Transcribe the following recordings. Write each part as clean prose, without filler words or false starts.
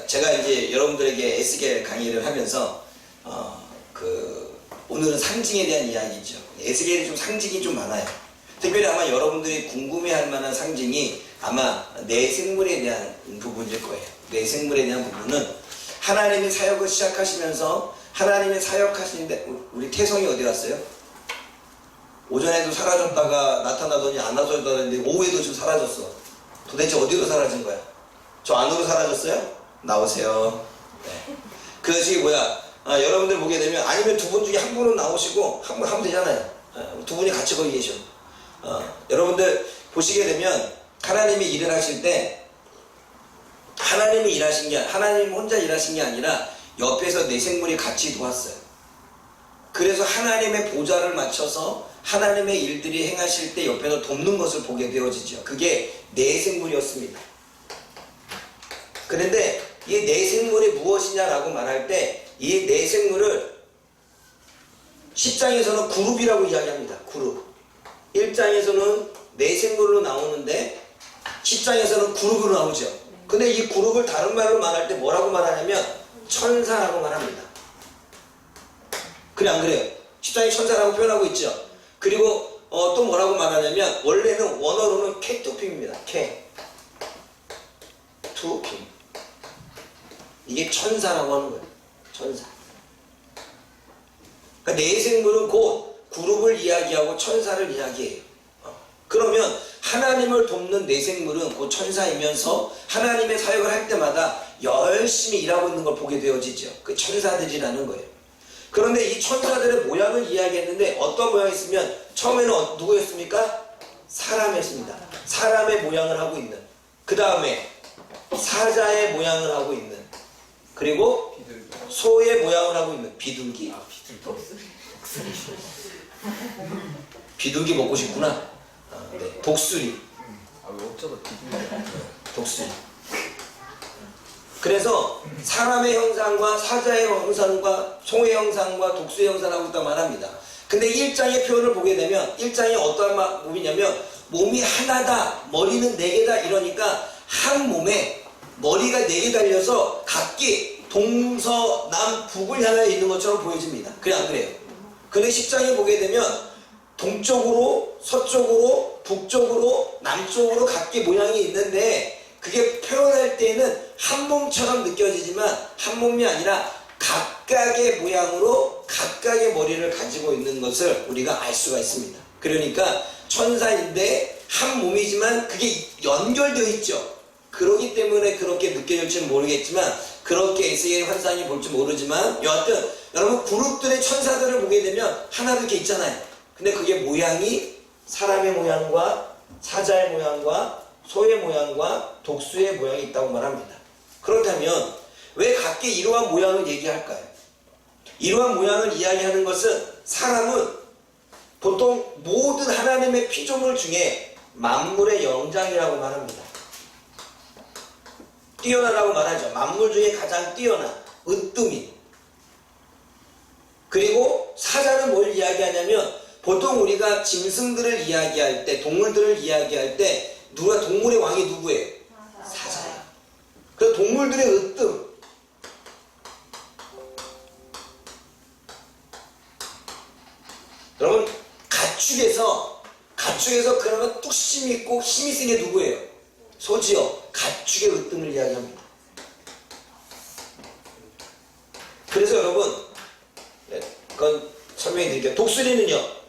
제가 이제 여러분들에게 에스겔 강의를 하면서 오늘은 상징에 대한 이야기죠. 에스겔이 좀 상징이 좀 많아요. 특별히 아마 여러분들이 궁금해할 만한 상징이 아마 내생물에 대한 부분일 거예요. 내생물에 대한 부분은 하나님이 사역을 시작하시면서 하나님의 사역하시는데 우리 태성이 어디 갔어요? 오전에도 사라졌다가 나타나더니 안 나타나더니 오후에도 좀 사라졌어. 도대체 어디로 사라진 거야? 저 안으로 사라졌어요? 나오세요. 네. 그것이 뭐야? 여러분들 보게 되면 아니면 두 분 중에 한 분은 나오시고 한 분 하면 되잖아요. 두 분이 같이 거기 계셔. 여러분들 보시게 되면 하나님이 일을 하실 때 하나님이 일하신 게 하나님 혼자 일하신 게 아니라 옆에서 내생물이 같이 도왔어요. 그래서 하나님의 보좌를 맞춰서 하나님의 일들이 행하실 때 옆에서 돕는 것을 보게 되어지죠. 그게 내생물이었습니다. 그런데 이 내생물이 무엇이냐라고 말할 때 이 내생물을 10장에서는 그룹이라고 이야기합니다. 그룹. 1장에서는 내생물로 나오는데 10장에서는 그룹으로 나오죠. 근데 이 그룹을 다른 말로 말할 때 뭐라고 말하냐면 천사라고 말합니다. 그래 안 그래요? 10장에 천사라고 표현하고 있죠. 그리고 또 뭐라고 말하냐면 원래는 원어로는 케토핌입니다. 투핌. 이게 천사라고 하는 거예요. 천사. 그러니까 내생물은 곧 그룹을 이야기하고 천사를 이야기해요. 그러면 하나님을 돕는 내생물은 곧 천사이면서 하나님의 사역을 할 때마다 열심히 일하고 있는 걸 보게 되어지죠. 그 천사들이라는 거예요. 그런데 이 천사들의 모양을 이야기했는데 어떤 모양이 있으면 처음에는 누구였습니까? 사람이었습니다. 사람의 모양을 하고 있는. 그 다음에 사자의 모양을 하고 있는. 그리고 소의 모양을 하고 있는 비둘기. 비둘기 먹고 싶구나. 네. 독수리. 왜 어쩌다 비둘기야? 독수리. 그래서 사람의 형상과 사자의 형상과 소의 형상과 독수의 형상을 하고 있다고 말합니다. 근데 1장의 표현을 보게 되면 1장이 어떠한 몸이냐면 몸이 하나다, 머리는 4개다 이러니까 한 몸에 머리가 4개 달려서 각기 동서남북을 향해 있는 것처럼 보여집니다. 그래 안 그래요? 근데 10장에 보게 되면 동쪽으로 서쪽으로 북쪽으로 남쪽으로 각기 모양이 있는데 그게 표현할 때는 한 몸처럼 느껴지지만 한 몸이 아니라 각각의 모양으로 각각의 머리를 가지고 있는 것을 우리가 알 수가 있습니다. 그러니까 천사인데 한 몸이지만 그게 연결되어 있죠. 그러기 때문에 그렇게 느껴질지는 모르겠지만 그렇게 에스겔 환상이 볼지 모르지만 여하튼 여러분 그룹들의 천사들을 보게 되면 하나 이렇게 있잖아요. 근데 그게 모양이 사람의 모양과 사자의 모양과 소의 모양과 독수의 모양이 있다고 말합니다. 그렇다면 왜 각기 이러한 모양을 얘기할까요? 이러한 모양을 이야기하는 것은 사람은 보통 모든 하나님의 피조물 중에 만물의 영장이라고 말합니다. 뛰어나라고 말하죠. 만물 중에 가장 뛰어난 으뜸이. 그리고 사자는 뭘 이야기하냐면 보통 우리가 짐승들을 이야기할 때 동물들을 이야기할 때 동물의 왕이 누구예요? 사자예요. 그 동물들의 으뜸. 여러분 가축에서 그나마 뚝심 있고 힘이 센 게 누구예요? 소지요. 가축의 으뜸을 이야기합니다. 그래서 여러분 그건 설명해 드릴게요. 독수리는요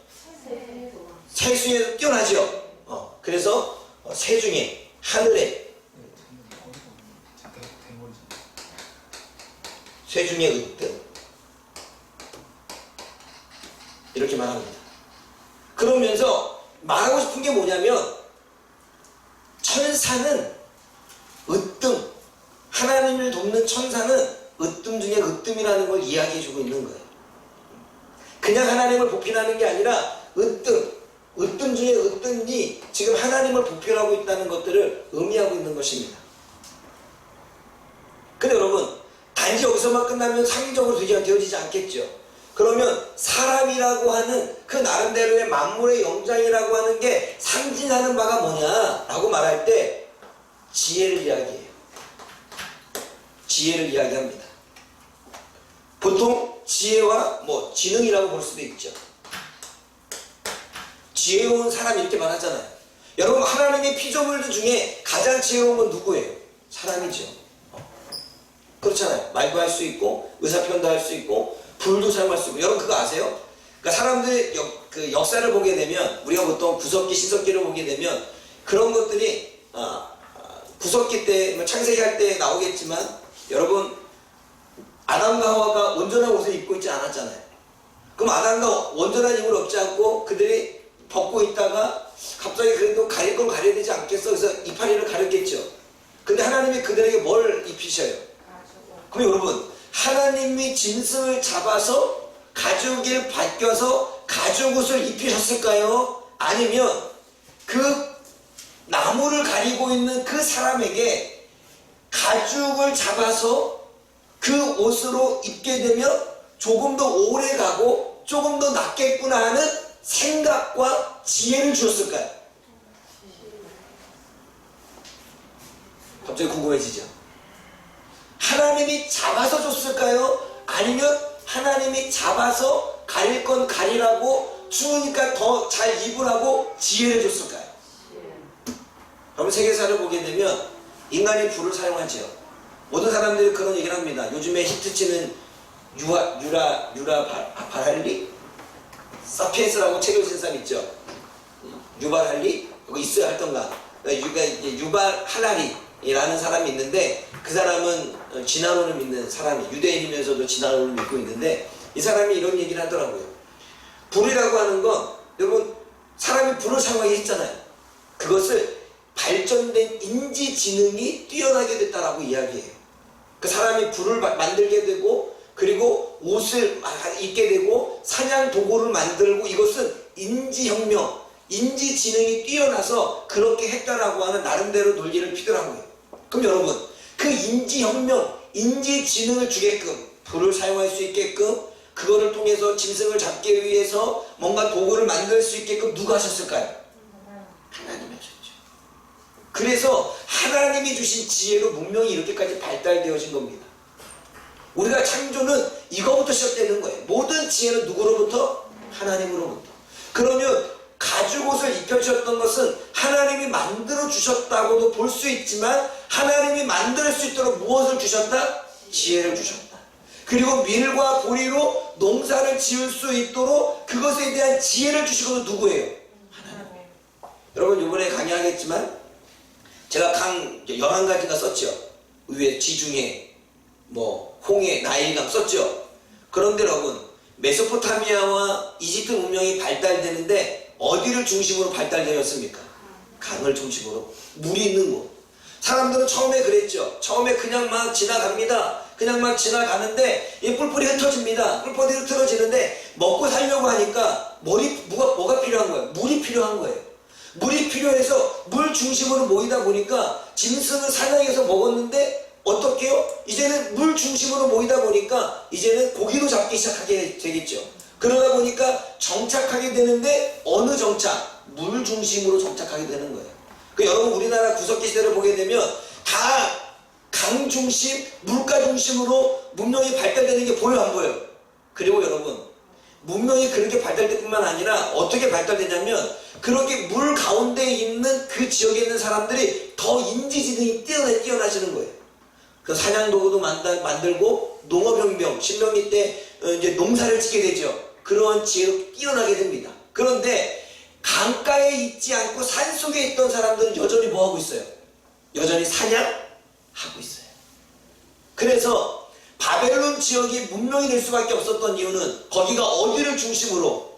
새 중에 뛰어나죠. 그래서 새 중에 하늘에 새 중에 으뜸 이렇게 말합니다. 그러면서 말하고 싶은 게 뭐냐면 천사는 으뜸, 하나님을 돕는 천사는 으뜸 중에 으뜸이라는 걸 이야기해주고 있는 거예요. 그냥 하나님을 보필하는 게 아니라 으뜸 중에 으뜸이 지금 하나님을 보필하고 있다는 것들을 의미하고 있는 것입니다. 근데 여러분 단지 여기서만 끝나면 상징적으로 되어지지 않겠죠. 그러면 사람이라고 하는 그 나름대로의 만물의 영장이라고 하는 게 상징하는 바가 뭐냐라고 말할 때 지혜를 이야기해요. 지혜를 이야기합니다. 보통 지혜와 지능이라고 볼 수도 있죠. 지혜로운 사람이 이렇게 말하잖아요. 여러분, 하나님의 피조물들 중에 가장 지혜로운 건 누구예요? 사람이죠. 그렇잖아요. 말도 할 수 있고 의사표현도 할 수 있고 불도 사용할 수 있고. 여러분 그거 아세요? 그러니까 사람들 그 역사를 보게 되면, 우리가 보통 구석기 신석기를 보게 되면 그런 것들이 구석기 때 창세기 할 때 나오겠지만, 여러분 아담과 하와가 온전한 옷을 입고 있지 않았잖아요. 그럼 아담과 온전한 힘을 얻지 않고 그들이 벗고 있다가 갑자기 그래도 가릴 건 가려야 되지 않겠어? 그래서 이파리를 가렸겠죠. 근데 하나님이 그들에게 뭘 입히셔요? 그럼 여러분, 하나님이 짐승을 잡아서 가죽을 벗겨서 가죽옷을 입히셨을까요? 아니면 그 나무를 가리고 있는 그 사람에게 가죽을 잡아서 그 옷으로 입게 되면 조금 더 오래 가고 조금 더 낫겠구나 하는 생각과 지혜를 주었을까요? 갑자기 궁금해지죠? 하나님이 잡아서 줬을까요? 아니면 하나님이 잡아서 가릴 건 가리라고 추우니까 더 잘 입으라고 지혜를 줬을까요? 여러분, 세계사를 보게 되면 인간이 불을 사용하죠. 모든 사람들이 그런 얘기를 합니다. 요즘에 히트치는 유라 바랄리? 사피엔스라고 책을 쓴 사람 있죠. 유발 할리? 이거 있어야 할던가. 유발 할라리라는 사람이 있는데, 그 사람은 진화론을 믿는 사람이, 유대인이면서도 진화론을 믿고 있는데, 이 사람이 이런 얘기를 하더라고요. 불이라고 하는 건, 여러분 사람이 불을 사용하게 했잖아요. 그것을 발전된 인지지능이 뛰어나게 됐다라고 이야기해요. 그 사람이 불을 만들게 되고, 그리고 옷을 입게 되고, 사냥 도구를 만들고, 이것은 인지혁명, 인지지능이 뛰어나서 그렇게 했다라고 하는 나름대로 논리를 피더라고요. 그럼 여러분, 그 인지혁명, 인지지능을 주게끔, 불을 사용할 수 있게끔, 그거를 통해서 짐승을 잡기 위해서 뭔가 도구를 만들 수 있게끔 누가 하셨을까요? 하나님이 하셨죠. 그래서 하나님이 주신 지혜로 문명이 이렇게까지 발달되어진 겁니다. 우리가 창조는 이거부터 시작되는 거예요. 모든 지혜는 누구로부터? 하나님으로부터. 그러면 가죽옷을 입혀주셨던 것은 하나님이 만들어 주셨다고도 볼 수 있지만, 하나님이 만들 수 있도록 무엇을 주셨다? 지혜를 주셨다. 그리고 밀과 보리로 농사를 지을 수 있도록 그것에 대한 지혜를 주신 것은 누구예요? 하나님. 여러분, 이번에 강의하겠지만 제가 강 11가지가 썼죠. 위에 지중해, 홍해, 나일강 썼죠. 그런데 여러분, 메소포타미아와 이집트 문명이 발달되는데 어디를 중심으로 발달되었습니까? 강을 중심으로, 물이 있는 곳. 사람들은 처음에 그랬죠. 처음에 그냥 막 지나갑니다. 그냥 막 지나가는데 이 뿔뿔이 흩어집니다. 뿔뿔이 흩어지는데 먹고 살려고 하니까 뭐가 필요한 거예요? 물이 필요한 거예요. 물이 필요해서 물 중심으로 모이다 보니까 짐승을 사냥해서 먹었는데 어떻게요? 이제는 물 중심으로 모이다 보니까 이제는 고기도 잡기 시작하게 되겠죠. 그러다 보니까 정착하게 되는데 어느 정착? 물 중심으로 정착하게 되는 거예요. 여러분, 우리나라 구석기 시대를 보게 되면 다 강 중심, 물가 중심으로 문명이 발달되는 게 보여, 안 보여요? 그리고 여러분, 문명이 그렇게 발달될 뿐만 아니라 어떻게 발달되냐면, 그렇게 물 가운데 있는 그 지역에 있는 사람들이 더 인지지능이 뛰어나시는 거예요. 그 사냥도구도 만들고 농업혁명, 신명기 때 이제 농사를 짓게 되죠. 그러한 지혜로 뛰어나게 됩니다. 그런데 강가에 있지 않고 산속에 있던 사람들은 여전히 뭐하고 있어요? 여전히 사냥하고 있어요. 그래서 바벨론 지역이 문명이 될 수밖에 없었던 이유는 거기가 어디를 중심으로?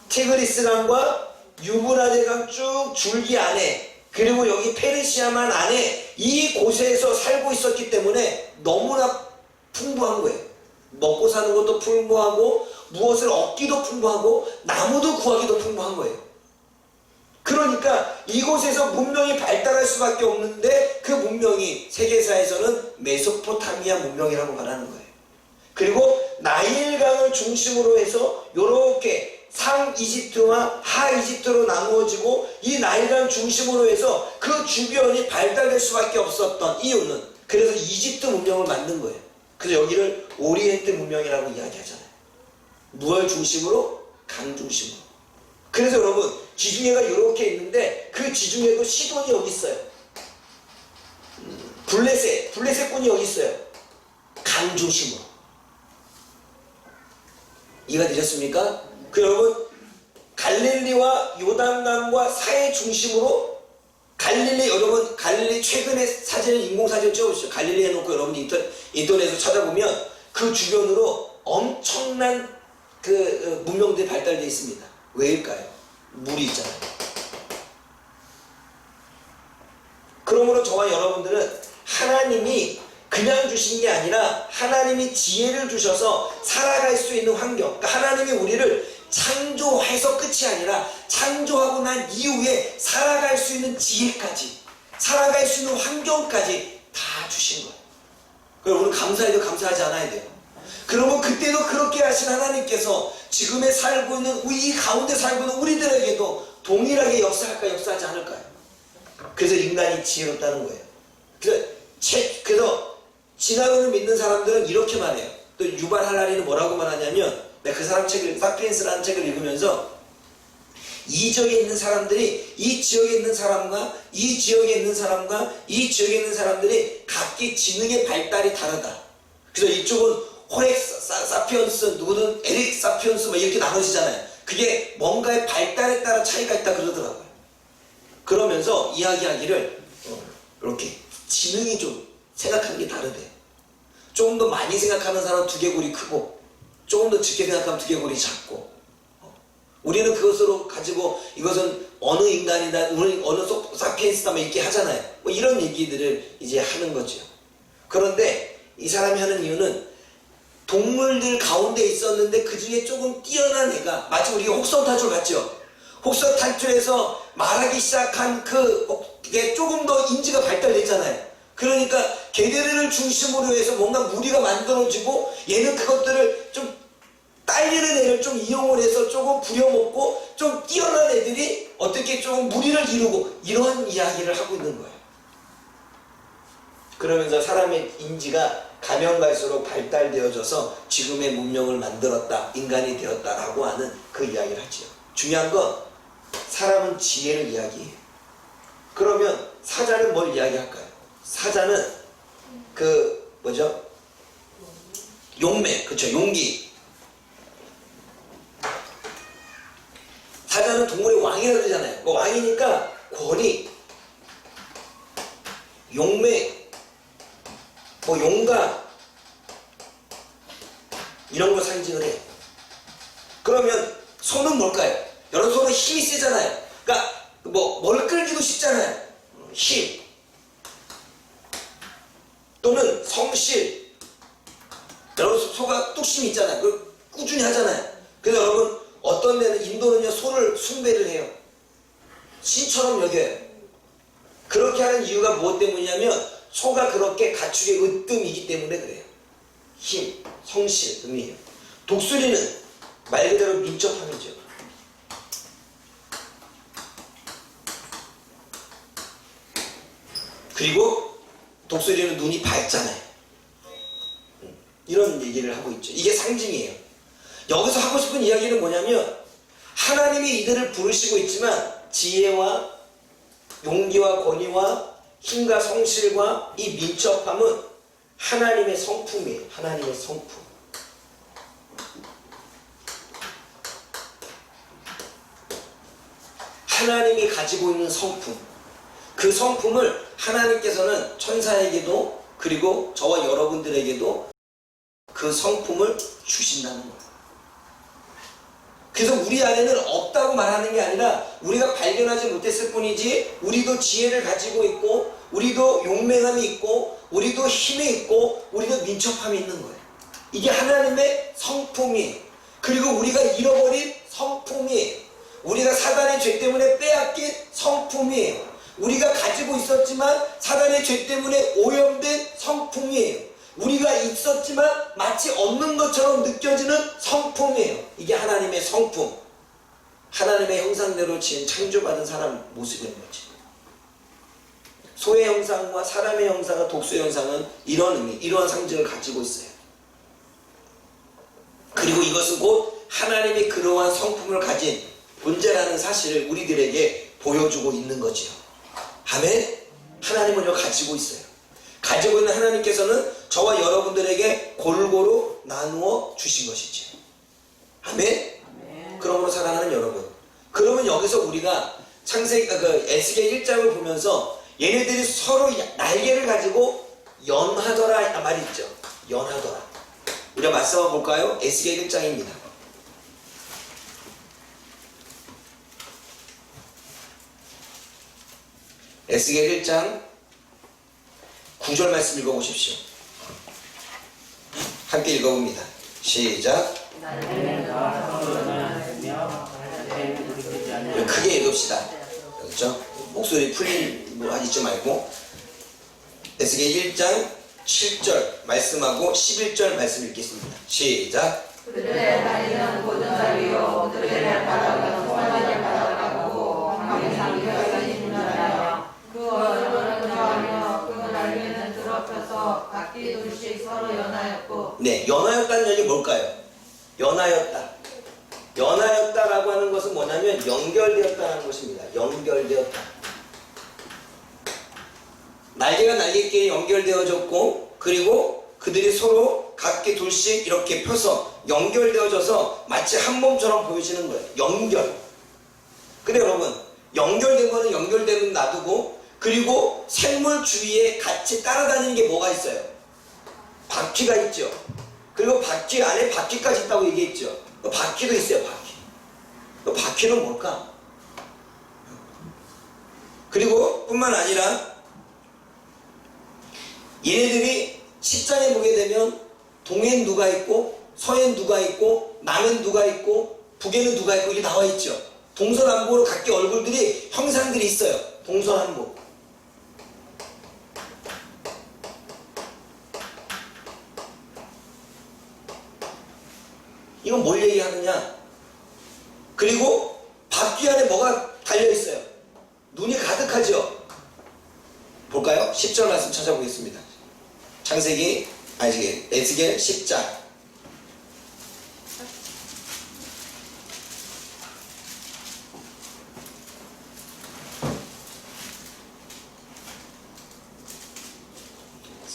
티그리스강과 유브라데강 쭉 줄기 안에, 그리고 여기 페르시아만 안에 이곳에서 살고 있었기 때문에 너무나 풍부한 거예요. 먹고 사는 것도 풍부하고 무엇을 얻기도 풍부하고 나무도 구하기도 풍부한 거예요. 그러니까 이곳에서 문명이 발달할 수밖에 없는데, 그 문명이 세계사에서는 메소포타미아 문명이라고 말하는 거예요. 그리고 나일강을 중심으로 해서 이렇게 상 이집트와 하 이집트로 나누어지고, 이 나일강 중심으로 해서 그 주변이 발달될 수밖에 없었던 이유는, 그래서 이집트 문명을 만든 거예요. 그래서 여기를 오리엔트 문명이라고 이야기하잖아요. 무얼 중심으로? 강 중심으로. 그래서 여러분 지중해가 이렇게 있는데 그 지중해도 시돈이 여기 있어요. 블레셋군이 여기 있어요. 강 중심으로. 이해가 되셨습니까? 그 여러분 갈릴리와 요단강과 사해 중심으로 여러분 갈릴리 최근에 사진을 인공사진 찍어보시죠. 갈릴리 해놓고 여러분 인터넷에서 찾아보면 그 주변으로 엄청난 그 문명들이 발달되어 있습니다. 왜일까요? 물이 있잖아요. 그러므로 저와 여러분들은 하나님이 그냥 주신 게 아니라 하나님이 지혜를 주셔서 살아갈 수 있는 환경, 그러니까 하나님이 우리를 창조해서 끝이 아니라 창조하고 난 이후에 살아갈 수 있는 지혜까지, 살아갈 수 있는 환경까지 다 주신 거예요. 그럼 우리 감사해도 감사하지 않아야 돼요. 그러면 그때도 그렇게 하신 하나님께서 지금에 살고 있는 이 가운데 살고 있는 우리들에게도 동일하게 역사할까요? 역사하지 않을까요? 그래서 인간이 지혜롭다는 거예요. 그래서 진화론을 믿는 사람들은 이렇게 말해요. 또 유발 할라리는 뭐라고 말하냐면, 내가 그 사람 책을, 사피엔스라는 책을 읽으면서 이 지역에 있는 사람들이 이 지역에 있는 사람과 이 지역에 있는 사람과 이 지역에 있는 사람들이 각기 지능의 발달이 다르다. 그래서 이쪽은 호렉 사피언스, 누구는 에릭 사피언스 막 이렇게 나눠지잖아요. 그게 뭔가의 발달에 따라 차이가 있다 그러더라고요. 그러면서 이야기하기를 이렇게 지능이 좀 생각하는 게 다르대. 조금 더 많이 생각하는 사람은 두개골이 크고 조금 더 적게 생각하면 두개골이 작고, 우리는 그것으로 가지고 이것은 어느 인간이다, 어느 사피엔스다 뭐 이렇게 하잖아요. 뭐 이런 얘기들을 이제 하는 거죠. 그런데 이 사람이 하는 이유는 동물들 가운데 있었는데 그 중에 조금 뛰어난 애가, 마치 우리가 혹성 탈출 봤죠. 혹성 탈출에서 말하기 시작한 그게 조금 더 인지가 발달됐잖아요. 그러니까 걔네들을 중심으로 해서 뭔가 무리가 만들어지고 얘는 그것들을 좀 딸리는 애를 좀 이용을 해서 조금 부려먹고 좀 뛰어난 애들이 어떻게 조금 무리를 이루고 이런 이야기를 하고 있는 거예요. 그러면서 사람의 인지가 가면 갈수록 발달되어져서 지금의 문명을 만들었다, 인간이 되었다라고 하는 그 이야기를 하죠. 중요한 건 사람은 지혜를 이야기해요. 그러면 사자는 뭘 이야기할까요? 사자는 용매, 그쵸, 용기. 사자는 동물의 왕이라고 그러잖아요. 뭐 왕이니까 권위, 용매, 뭐 용감, 이런 거 상징을 해요. 그러면 소는 뭘까요? 여러분, 소는 힘이 세잖아요. 그러니까 뭘 끌기도 쉽잖아요. 힘 또는 성실. 여러분, 소가 뚝심이 있잖아요. 그걸 꾸준히 하잖아요. 그래서 여러분, 어떤 데는 인도는요, 소를 숭배를 해요. 신처럼 여겨요. 그렇게 하는 이유가 무엇 때문이냐면 소가 그렇게 가축의 으뜸이기 때문에 그래요. 힘, 성실, 의미예요. 독수리는 말 그대로 민첩함이죠. 그리고 독수리는 눈이 밝잖아요. 이런 얘기를 하고 있죠. 이게 상징이에요. 여기서 하고 싶은 이야기는 뭐냐면 하나님이 이들을 부르시고 있지만 지혜와 용기와 권위와 힘과 성실과 이 민첩함은 하나님의 성품이에요. 하나님의 성품. 하나님이 가지고 있는 성품. 그 성품을 하나님께서는 천사에게도 그리고 저와 여러분들에게도 그 성품을 주신다는 거예요. 그래서 우리 안에는 없다고 말하는 게 아니라 우리가 발견하지 못했을 뿐이지 우리도 지혜를 가지고 있고 우리도 용맹함이 있고 우리도 힘이 있고 우리도 민첩함이 있는 거예요. 이게 하나님의 성품이에요. 그리고 우리가 잃어버린 성품이에요. 우리가 사단의 죄 때문에 빼앗긴 성품이에요. 우리가 가지고 있었지만 사단의 죄 때문에 오염된 성품이에요. 우리가 있었지만 마치 없는 것처럼 느껴지는 성품이에요. 이게 하나님의 성품, 하나님의 형상대로 지은 창조받은 사람 모습인 거지. 소의 형상과 사람의 형상과 독수의 형상은 이런 의미, 이러한 상징을 가지고 있어요. 그리고 이것은 곧 하나님이 그러한 성품을 가진 존재라는 사실을 우리들에게 보여주고 있는 거지요. 아멘? 하나님은 이걸 가지고 있어요. 가지고 있는 하나님께서는 저와 여러분들에게 골고루 나누어 주신 것이지요. 아멘? 그러므로 사랑하는 여러분, 그러면 여기서 우리가 에스겔 1장을 보면서 얘네들이 서로 날개를 가지고 연하더라 말이 있죠. 연하더라. 우리가 말씀을 볼까요? 에스겔 1장입니다. 에스겔 1장 9절 말씀 읽어보십시오. 함께 읽어봅니다. 시작. 크게 읽읍시다. 그렇죠? 목소리 풀린 거 하지 말고. 에스겔 1장 7절 말씀하고 11절 말씀 읽겠습니다. 시작. 그들의 다리는 고든 다리요 그들의 바닥은 소만을 바닥하고 항상 여전히 힘나요. 그 얼굴은 그하며 그 날개는 드럽혀서 각기 둘씩 서로 연하였고. 네, 연하였다는 얘기 뭘까요? 연하였다. 연하였다라고 하는 것은 뭐냐면 연결되었다는 것입니다. 연결되었다. 날개가 날개끼리 연결되어졌고, 그리고 그들이 서로 각기 둘씩 이렇게 펴서 연결되어져서 마치 한 몸처럼 보여지는 거예요. 연결. 근데 여러분, 연결된 거는 연결되는 놔두고, 그리고 생물 주위에 같이 따라다니는 게 뭐가 있어요? 바퀴가 있죠. 그리고 바퀴 안에 바퀴까지 있다고 얘기했죠. 바퀴도 있어요. 바퀴. 그 바퀴는 뭘까? 그리고 뿐만 아니라 얘네들이 10장에 보게 되면 동엔 누가 있고 서엔 누가 있고 남엔 누가 있고 북에는 누가 있고 이게 나와 있죠. 동서남북으로 각기 얼굴들이 형상들이 있어요. 동서남북. 이건 뭘 얘기하느냐? 그리고 바퀴 안에 뭐가 달려있어요? 눈이 가득하죠? 볼까요? 10절 말씀 찾아보겠습니다. 에스겔 10장.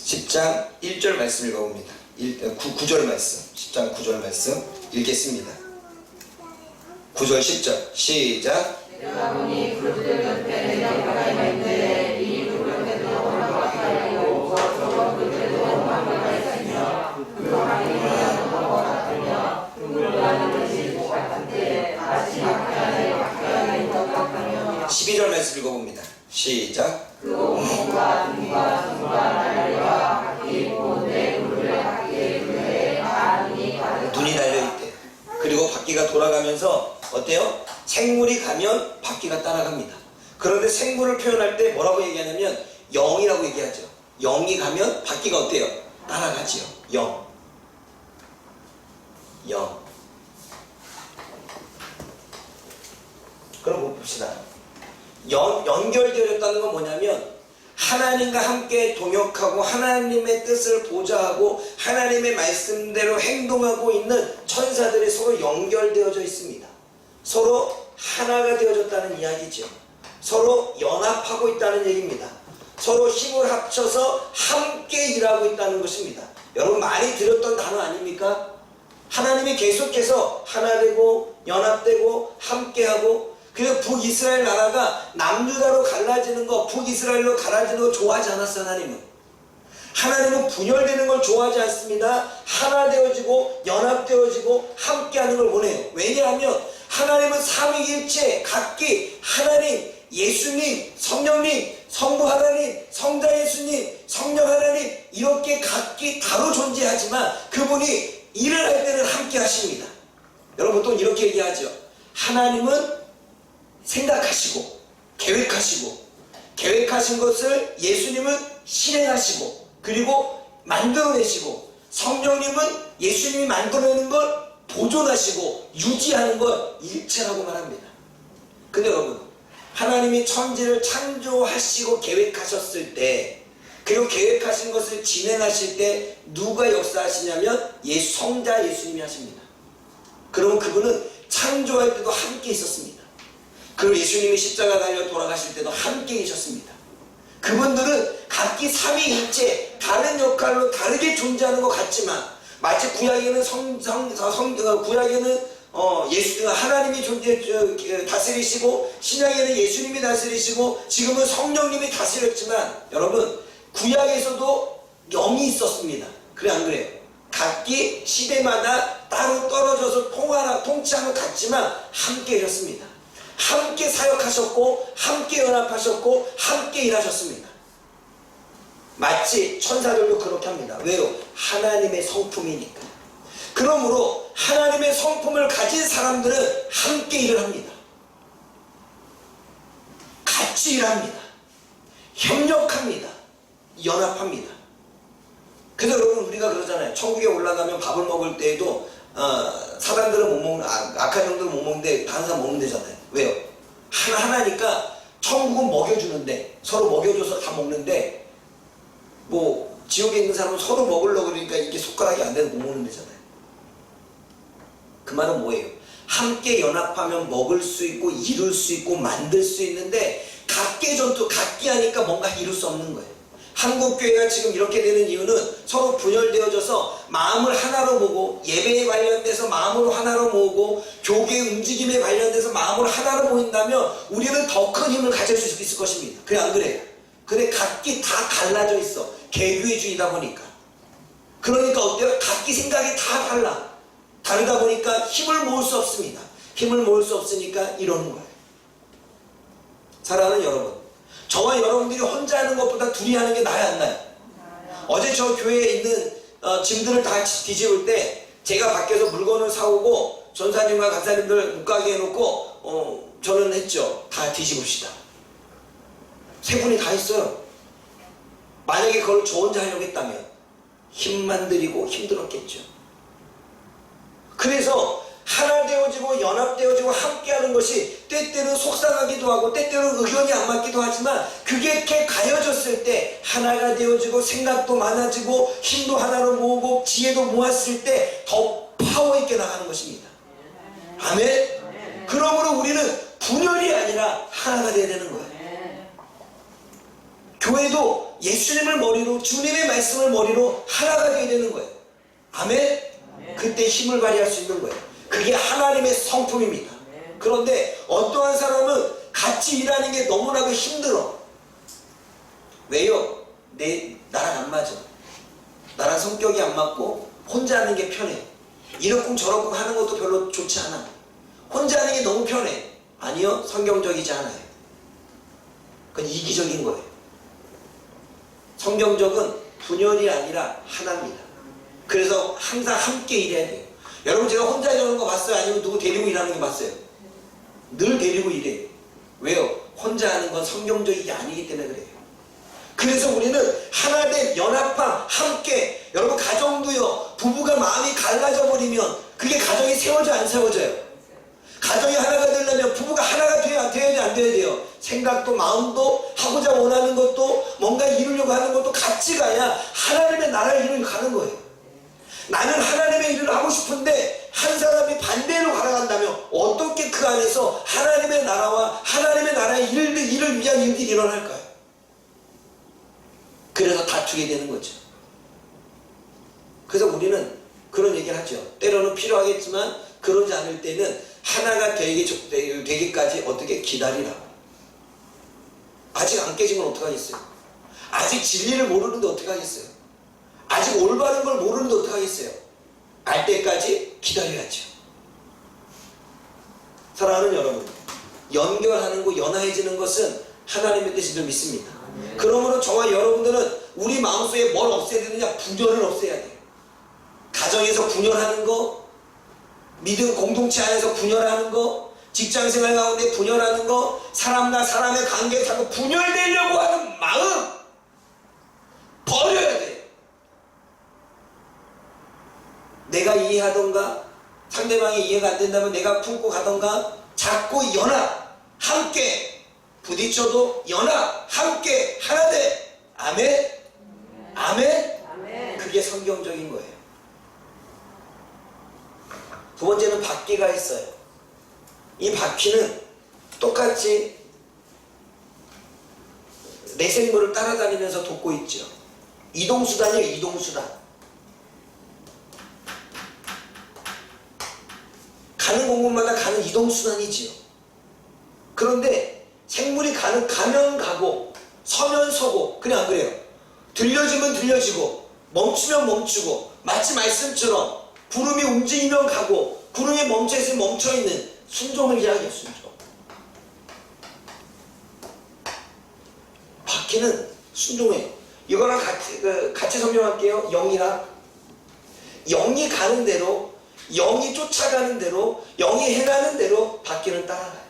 (10장) 1절 말씀 읽어봅니다. 9절 말씀. 10장 9절 말씀 읽겠습니다. 9절 10절 시작. 내가 보니 그들 곁에 내려가가 있는데 이 그들 곁에도 올라가가 있고 저쪽 그들도 올라가가 있으며 그 하늘은 너와 같으며 그들과는 것이 똑같은데 다시 바퀴 안에 바퀴 안에 있는 것 같으며 12절 말씀 읽어봅니다. 시작. 그 온몸과 등과 손과 날개와 바퀴 있고 내 그들의 바퀴에 그들의 눈이 가득 눈이 달려있대요. 그리고 바퀴가 돌아가면서 어때요? 생물이 가면 바퀴가 따라갑니다. 그런데 생물을 표현할 때 뭐라고 얘기하냐면 영이라고 얘기하죠. 영이 가면 바퀴가 어때요? 따라가지요. 영. 그럼 봅시다. 연결되어졌다는 건 뭐냐면 하나님과 함께 동역하고 하나님의 뜻을 보좌하고 하나님의 말씀대로 행동하고 있는 천사들이 서로 연결되어져 있습니다. 서로 하나가 되어졌다는 이야기죠. 서로 연합하고 있다는 얘기입니다. 서로 힘을 합쳐서 함께 일하고 있다는 것입니다. 여러분 많이 들었던 단어 아닙니까? 하나님이 계속해서 하나 되고 연합되고 함께하고, 그래서 북이스라엘 나라가 남유다로 갈라지는 거, 북이스라엘로 갈라지는 거 좋아하지 않았어요. 하나님은 분열되는 걸 좋아하지 않습니다. 하나 되어지고 연합되어지고 함께하는 걸 원해요. 왜냐하면 하나님은 삼위일체 각기 하나님, 예수님, 성령님, 성부 하나님, 성자 예수님, 성령 하나님 이렇게 각기 다로 존재하지만 그분이 일을 할 때는 함께 하십니다. 여러분 또 이렇게 얘기하죠. 하나님은 생각하시고 계획하신 것을 예수님은 실행하시고 그리고 만들어내시고, 성령님은 예수님이 만들어내는 걸 보존하시고 유지하는 걸 일체라고 말합니다. 근데 여러분 하나님이 천지를 창조하시고 계획하셨을 때, 그리고 계획하신 것을 진행하실 때 누가 역사하시냐면 성자 예수님이 하십니다. 그러면 그분은 창조할 때도 함께 있었습니다. 그리고 예수님이 십자가 달려 돌아가실 때도 함께 계셨습니다. 그분들은 각기 삼위일체 다른 역할로 다르게 존재하는 것 같지만, 마치 구약에는 하나님이 다스리시고 신약에는 예수님이 다스리시고 지금은 성령님이 다스렸지만, 여러분 구약에서도 영이 있었습니다. 그래 안 그래요? 각기 시대마다 따로 떨어져서 통치하는 것 같지만 함께 계셨습니다. 함께 사역하셨고 함께 연합하셨고 함께 일하셨습니다. 마치 천사들도 그렇게 합니다. 왜요? 하나님의 성품이니까. 그러므로 하나님의 성품을 가진 사람들은 함께 일을 합니다. 같이 일합니다. 협력합니다. 연합합니다. 그래서 여러분 우리가 그러잖아요. 천국에 올라가면 밥을 먹을 때에도 사람들은 못 먹는, 악한 영들은 못 먹는데 다른 사람 먹는 데잖아요. 왜요? 하나니까 천국은 먹여주는데, 서로 먹여줘서 다 먹는데, 뭐 지옥에 있는 사람은 서로 먹으려고 그러니까 이게 손가락이 안 돼서 못 먹는 데잖아요. 그 말은 뭐예요? 함께 연합하면 먹을 수 있고 이룰 수 있고 만들 수 있는데, 각계 전투, 각기 하니까 뭔가 이룰 수 없는 거예요. 한국교회가 지금 이렇게 되는 이유는 서로 분열되어져서 마음을 하나로 보고, 예배에 관련돼서 마음으로 하나로 모으고, 교계의 움직임에 관련돼서 마음으로 하나로 모인다면 우리는 더 큰 힘을 가질 수 있을 것입니다. 그래 안 그래요? 근데 각기 다 갈라져 있어. 개교회주의다 보니까. 그러니까 어때요? 각기 생각이 다 달라. 다르다 보니까 힘을 모을 수 없습니다. 힘을 모을 수 없으니까 이러는 거예요. 사랑하는 여러분, 저와 여러분들이 혼자 하는 것보다 둘이 하는 게 나아요, 안 나요? 어제 저 교회에 있는 짐들을 다 뒤집을 때 제가 밖에서 물건을 사오고 전사님과 간사님들 못 가게 해놓고 저는 했죠. 다 뒤집읍시다. 세 분이 다 했어요. 만약에 그걸 저 혼자 하려고 했다면 힘만 들이고 힘들었겠죠. 그래서 하나 되어지고 연합되어지고 함께하는 것이 때때로 속상하기도 하고 때때로 의견이 안 맞기도 하지만, 그게 이렇게 가려졌을 때 하나가 되어지고 생각도 많아지고 힘도 하나로 모으고 지혜도 모았을 때 더 파워 있게 나가는 것입니다. 아멘. 그러므로 우리는 분열이 아니라 하나가 되어야 되는 거예요. 교회도 예수님을 머리로, 주님의 말씀을 머리로 하나가 되어야 되는 거예요. 아멘. 그때 힘을 발휘할 수 있는 거예요. 그게 하나님의 성품입니다. 그런데 어떠한 사람은 같이 일하는 게 너무나도 힘들어. 왜요? 나랑 안 맞아. 나랑 성격이 안 맞고 혼자 하는 게 편해. 이러쿵 저러쿵 하는 것도 별로 좋지 않아. 혼자 하는 게 너무 편해. 아니요, 성경적이지 않아요. 그건 이기적인 거예요. 성경적은 분열이 아니라 하나입니다. 그래서 항상 함께 일해야 돼요. 여러분, 제가 혼자 일하는 거 봤어요? 아니면 누구 데리고 일하는 거 봤어요? 늘 데리고 일해요. 왜요? 혼자 하는 건 성경적이 아니기 때문에 그래요. 그래서 우리는 하나된 연합함, 함께. 여러분, 가정도요, 부부가 마음이 갈라져 버리면 그게 가정이 세워져 안 세워져요? 가정이 하나가 되려면 부부가 하나가 돼야 돼야 안 돼야 돼요. 생각도 마음도 하고자 원하는 것도 뭔가 이루려고 하는 것도 같이 가야 하나님의 나라의 일을 가는 거예요. 나는 하나님의 일을 하고 싶은데 한 사람이 반대로 가라간다면 어떻게 그 안에서 하나님의 나라와 하나님의 나라의 일을 위한 일들이 일어날까요? 그래서 다투게 되는 거죠. 그래서 우리는 그런 얘기를 하죠. 때로는 필요하겠지만 그러지 않을 때는 하나가 되기까지 어떻게 기다리라. 아직 안 깨진 건 어떡하겠어요? 아직 진리를 모르는데 어떡하겠어요? 아직 올바른 걸 모르는데 어떡하겠어요? 알 때까지 기다려야죠. 사랑하는 여러분, 연결하는 거, 연합해지는 것은 하나님의 뜻을 믿습니다. 그러므로 저와 여러분들은 우리 마음속에 뭘 없애야 되느냐? 분열을 없애야 돼요. 가정에서 분열하는 거, 믿음 공동체 안에서 분열하는 거, 직장생활 가운데 분열하는 거, 사람과 사람의 관계에 자꾸 분열되려고 하는 마음 버려야 돼요. 내가 이해하던가 상대방이 이해가 안 된다면 내가 품고 가던가, 자꾸 연합, 함께 부딪혀도 연합, 함께, 하나 돼. 아멘? 아멘? 아멘. 그게 성경적인 거예요. 두 번째는 바퀴가 있어요. 이 바퀴는 똑같이 내 생물을 따라다니면서 돕고 있죠. 이동수단이에요. 이동수단. 가는 공간마다 가는 이동수단이지요. 그런데 생물이 가면 가고 서면 서고, 그래 안 그래요? 들려지면 들려지고 멈추면 멈추고, 마치 말씀처럼 구름이 움직이면 가고 구름이 멈춰있으면 멈춰있는 순종을 이야기해요. 순종. 바퀴는 순종해요. 이거랑 같이 설명할게요. 영이랑. 영이 가는 대로, 영이 쫓아가는 대로, 영이 행하는 대로 바퀴는 따라가요.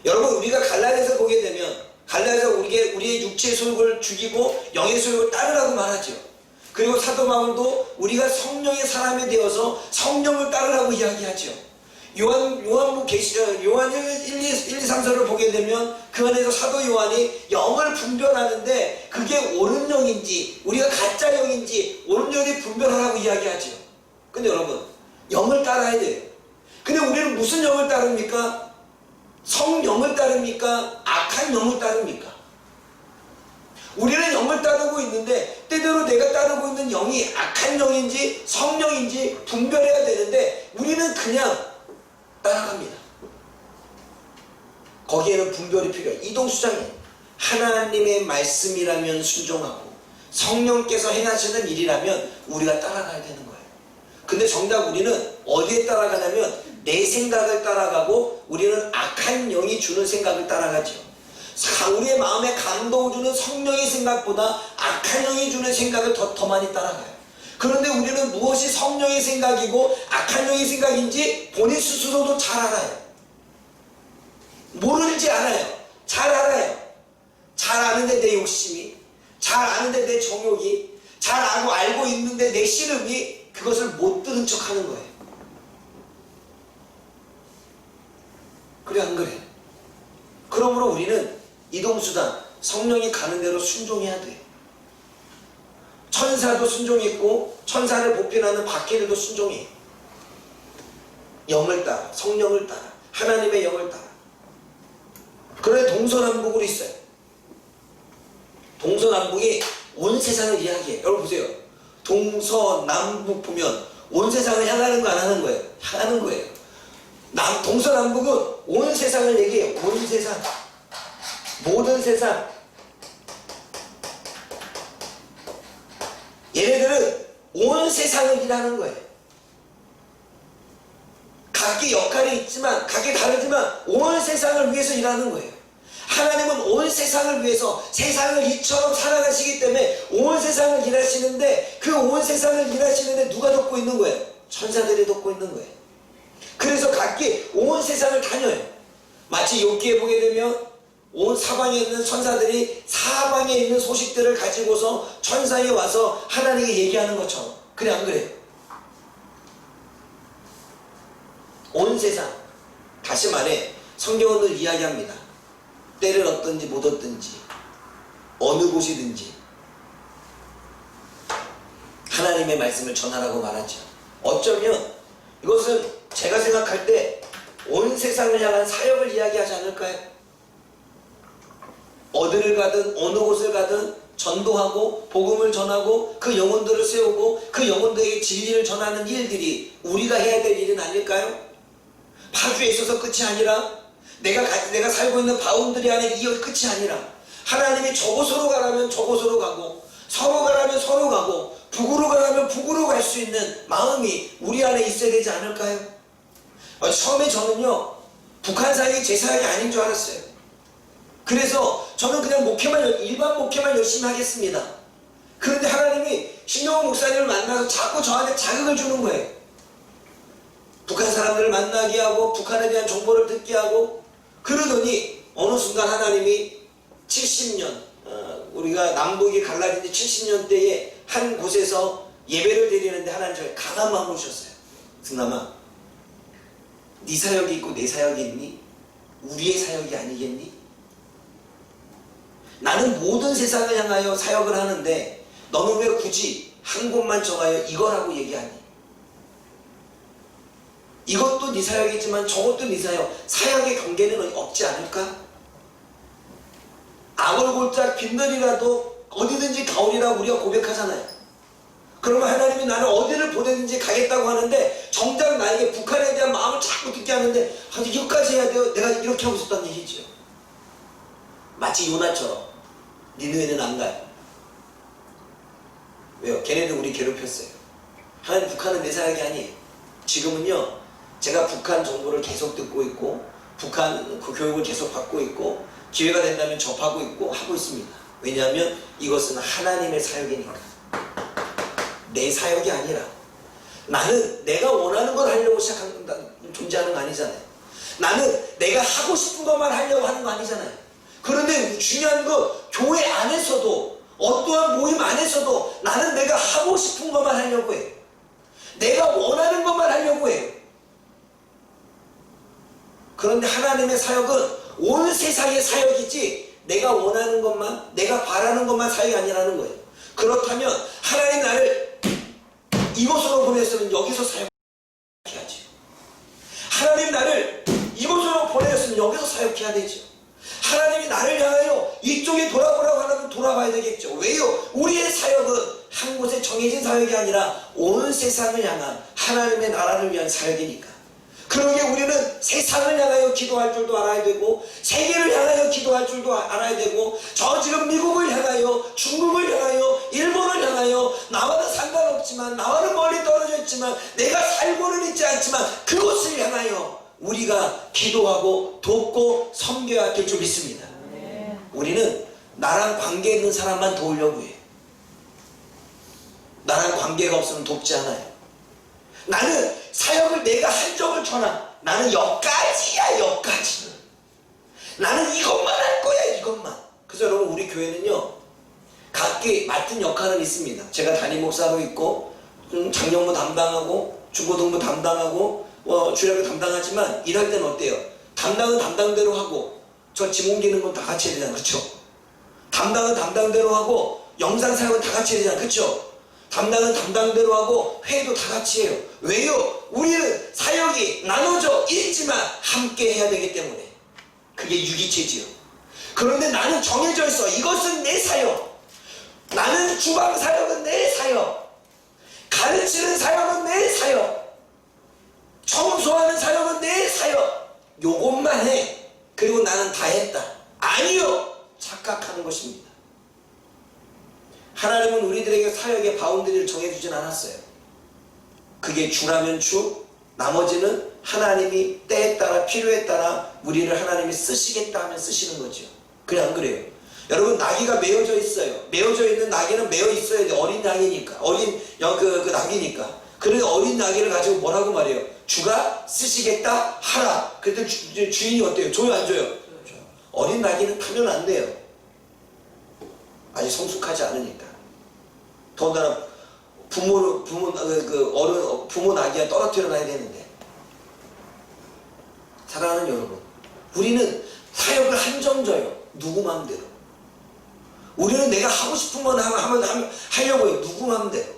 여러분, 우리가 갈라디아서 보게 되면 갈라디아서 우리의 육체의 소욕을 죽이고 영의 소욕을 따르라고 말하죠. 그리고 사도 바울도 우리가 성령의 사람이 되어서 성령을 따르라고 이야기하죠. 요한 1, 2, 3서를 보게 되면 그 안에서 사도 요한이 영을 분별하는데 그게 옳은 영인지 우리가 가짜 영인지 옳은 영이 분별하라고 이야기하죠. 근데 여러분, 영을 따라야 돼요. 근데 우리는 무슨 영을 따릅니까? 성령을 따릅니까? 악한 영을 따릅니까? 우리는 영을 따르고 있는데 때대로 내가 따르고 있는 영이 악한 영인지 성령인지 분별해야 되는데 우리는 그냥 따라갑니다. 거기에는 분별이 필요해요. 이동수장이에요. 하나님의 말씀이라면 순종하고 성령께서 행하시는 일이라면 우리가 따라가야 되는 거예요. 근데 정작 우리는 어디에 따라가냐면 내 생각을 따라가고 우리는 악한 영이 주는 생각을 따라가죠. 우리의 마음에 감동을 주는 성령의 생각보다 악한 영이 주는 생각을 더 많이 따라가요. 그런데 우리는 무엇이 성령의 생각이고 악한 영의 생각인지 본인 스스로도 잘 알아요. 모르지 않아요. 잘 알아요. 잘 아는데 내 욕심이, 잘 아는데 내 정욕이, 잘 알고 있는데 내 씨름이 그것을 못 들은 척 하는 거예요. 그래 안 그래? 그러므로 우리는 이동수단, 성령이 가는 대로 순종해야 돼. 천사도 순종했고 천사를 보필하는 바퀴들도 순종해. 영을 따라, 성령을 따라, 하나님의 영을 따라. 그런데 동서남북으로 있어요. 동서남북이 온 세상을 이야기해요. 여러분 보세요. 동서남북 보면 온 세상을 향하는 거 안 하는 거예요? 향하는 거예요. 동서남북은 온 세상을 얘기해요. 온 세상, 모든 세상. 얘네들은 온 세상을 일하는 거예요. 각기 역할이 있지만 각기 다르지만 온 세상을 위해서 일하는 거예요. 하나님은 온 세상을 위해서 세상을 이처럼 살아가시기 때문에 온 세상을 일하시는데 그 온 세상을 일하시는데 누가 돕고 있는 거예요? 천사들이 돕고 있는 거예요. 그래서 각기 온 세상을 다녀요. 마치 욥기에 보게 되면 온 사방에 있는 천사들이 사방에 있는 소식들을 가지고서 천사에 와서 하나님께 얘기하는 것처럼. 그래 안 그래요? 온 세상. 다시 말해 성경은 늘 이야기합니다. 때를 얻든지 못 얻든지 어느 곳이든지 하나님의 말씀을 전하라고 말하죠. 어쩌면 이것은 제가 생각할 때 온 세상을 향한 사역을 이야기하지 않을까요? 어디를 가든 어느 곳을 가든 전도하고 복음을 전하고 그 영혼들을 세우고 그 영혼들에게 진리를 전하는 일들이 우리가 해야 될 일은 아닐까요? 파주에 있어서 끝이 아니라 내가 살고 있는 바운드리 안에 이어 끝이 아니라 하나님이 저곳으로 가라면 저곳으로 가고 서로 가라면 서로 가고 북으로 가라면 북으로 갈 수 있는 마음이 우리 안에 있어야 되지 않을까요? 처음에 저는요 북한 사역이 제 사역이 아닌 줄 알았어요. 그래서 저는 그냥 일반 목회만 열심히 하겠습니다. 그런데 하나님이 신영호 목사님을 만나서 자꾸 저한테 자극을 주는 거예요. 북한 사람들을 만나게 하고 북한에 대한 정보를 듣게 하고 그러더니 어느 순간 하나님이 70년 우리가 남북이 갈라진 지 70년대에 한 곳에서 예배를 드리는데 하나님 저에게 강한 마음을 주셨어요. 승남아, 네 사역이 있고 내 사역이 있니? 우리의 사역이 아니겠니? 나는 모든 세상을 향하여 사역을 하는데 너는 왜 굳이 한 곳만 정하여 이거라고 얘기하니? 이것도 네 사역이지만 저것도 네 사역. 사역의 경계는 없지 않을까? 아골골짝 빈들이라도 어디든지 가오리라고 우리가 고백하잖아요. 그러면 하나님이 나를 어디를 보내든지 가겠다고 하는데 정작 나에게 북한에 대한 마음을 자꾸 듣게 하는데 아직 이것까지 해야 돼요? 내가 이렇게 하고 있었다는 얘기죠. 마치 요나처럼 니느웨는 안 가요. 왜요? 걔네들 우리 괴롭혔어요. 하나님 북한은 내 사역이 아니에요. 지금은요 제가 북한 정보를 계속 듣고 있고 북한 그 교육을 계속 받고 있고 기회가 된다면 접하고 있고 하고 있습니다. 왜냐하면 이것은 하나님의 사역이니까. 내 사역이 아니라 나는 내가 원하는 걸 하려고 시작한 존재하는 거 아니잖아요. 나는 내가 하고 싶은 것만 하려고 하는 거 아니잖아요. 그런데 중요한 건 교회 안에서도 어떠한 모임 안에서도 나는 내가 하고 싶은 것만 하려고 해요. 내가 원하는 것만 하려고 해요. 그런데 하나님의 사역은 온 세상의 사역이지 내가 원하는 것만 내가 바라는 것만 사역이 아니라는 거예요. 그렇다면 하나님 나를 이곳으로 보냈으면 여기서 사역해야지. 하나님 나를 이곳으로 보내었으면 여기서 사역해야 되죠. 하나님이 나를 향하여 이쪽에 돌아보라고 하면 돌아봐야 되겠죠. 왜요? 우리의 사역은 한 곳에 정해진 사역이 아니라 온 세상을 향한 하나님의 나라를 위한 사역이니까. 그러기에 우리는 세상을 향하여 기도할 줄도 알아야 되고 세계를 향하여 기도할 줄도 알아야 되고 저 지금 미국을 향하여 중국을 향하여 일본을 향하여 나와는 상관없지만 나와는 멀리 떨어져 있지만 내가 살고는 있지 않지만 그곳을 향하여 우리가 기도하고 돕고 섬겨야 될 줄 믿습니다. 우리는 나랑 관계 있는 사람만 도우려고 해요. 나랑 관계가 없으면 돕지 않아요. 나는 사역을 내가 한 적을 쳐놔. 나는 여기까지야 여기까지. 나는 이것만 할 거야 이것만. 그래서 여러분 우리 교회는요 각기 맡은 역할은 있습니다. 제가 담임 목사로 있고 장년부 담당하고 중고등부 담당하고 주력을 담당하지만 일할 때는 어때요? 담당은 담당대로 하고 저 짐 옮기는 건 다 같이 해야 되잖아. 그렇죠? 담당은 담당대로 하고 영상 사역은 다 같이 해야 되잖아. 그렇죠? 담당은 담당대로 하고 회의도 다 같이 해요. 왜요? 우리는 사역이 나눠져 있지만 함께 해야 되기 때문에. 그게 유기체지요. 그런데 나는 정해져 있어. 이것은 내 사역. 나는 주방 사역은 내 사역. 가르치는 사역은 내 사역. 청소하는 사역은 내 사역. 요것만 해. 그리고 나는 다 했다. 아니요. 착각하는 것입니다. 하나님은 우리들에게 사역의 바운드리를 정해주진 않았어요. 그게 주라면 주, 나머지는 하나님이 때에 따라 필요에 따라 우리를 하나님이 쓰시겠다 하면 쓰시는 거죠. 그래 안 그래요? 여러분 나귀가 메어져 있어요. 메어져 있는 나귀는 메어 있어야 돼. 어린 나귀니까. 어린 그 나귀니까. 그래서 어린 나귀를 가지고 뭐라고 말해요? 주가 쓰시겠다 하라. 그때 주인이 어때요? 줘요 안 줘요? 어린 나귀는 타면 안 돼요. 아직 성숙하지 않으니까. 더군다나 부모 나귀가 떨어뜨려 놔야 되는데. 사랑하는 여러분, 우리는 사역을 한정져요. 누구 마음대로. 우리는 내가 하고 싶은 건 하려고 해요. 누구 마음대로.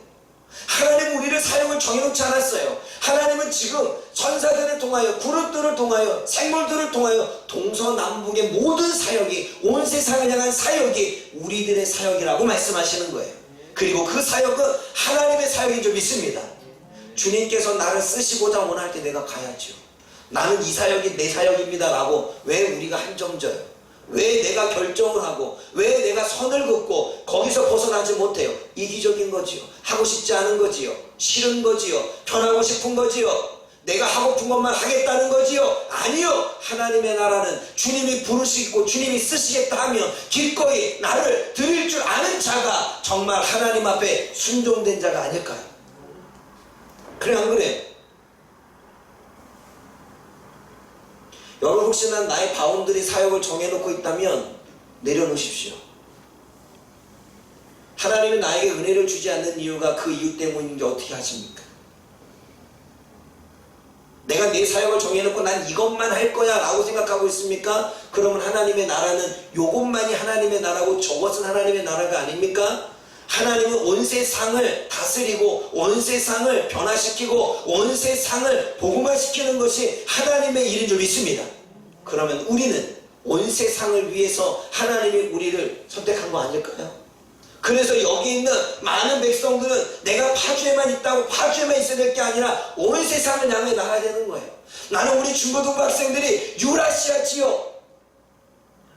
하나님은 우리를 사역을 정해놓지 않았어요. 하나님은 지금 천사들을 통하여 그룹들을 통하여 생물들을 통하여 동서남북의 모든 사역이 온 세상을 향한 사역이 우리들의 사역이라고 말씀하시는 거예요. 그리고 그 사역은 하나님의 사역인 줄 믿습니다. 주님께서 나를 쓰시고자 원할 때 내가 가야죠. 나는 이 사역이 내 사역입니다 라고 왜 우리가 한정져요? 왜 내가 결정을 하고 왜 내가 선을 긋고 거기서 벗어나지 못해요? 이기적인 거지요. 하고 싶지 않은 거지요. 싫은 거지요. 편하고 싶은 거지요. 내가 하고픈 것만 하겠다는 거지요. 아니요. 하나님의 나라는 주님이 부르시고 주님이 쓰시겠다 하면 기꺼이 나를 드릴 줄 아는 자가 정말 하나님 앞에 순종된 자가 아닐까요? 그래 안 그래요? 여러분 혹시나 나의 바운드리 사역을 정해놓고 있다면 내려놓으십시오. 하나님이 나에게 은혜를 주지 않는 이유가 그 이유 때문인지 어떻게 하십니까? 내가 내 사역을 정해놓고 난 이것만 할 거야 라고 생각하고 있습니까? 그러면 하나님의 나라는 요것만이 하나님의 나라고 저것은 하나님의 나라가 아닙니까? 하나님은 온 세상을 다스리고 온 세상을 변화시키고 온 세상을 복음화시키는 것이 하나님의 일인 줄 믿습니다. 그러면 우리는 온 세상을 위해서 하나님이 우리를 선택한 거 아닐까요? 그래서 여기 있는 많은 백성들은 내가 파주에만 있다고 파주에만 있어야 될 게 아니라 온 세상을 향해 나가야 되는 거예요. 나는 우리 중고등부 학생들이 유라시아 지역,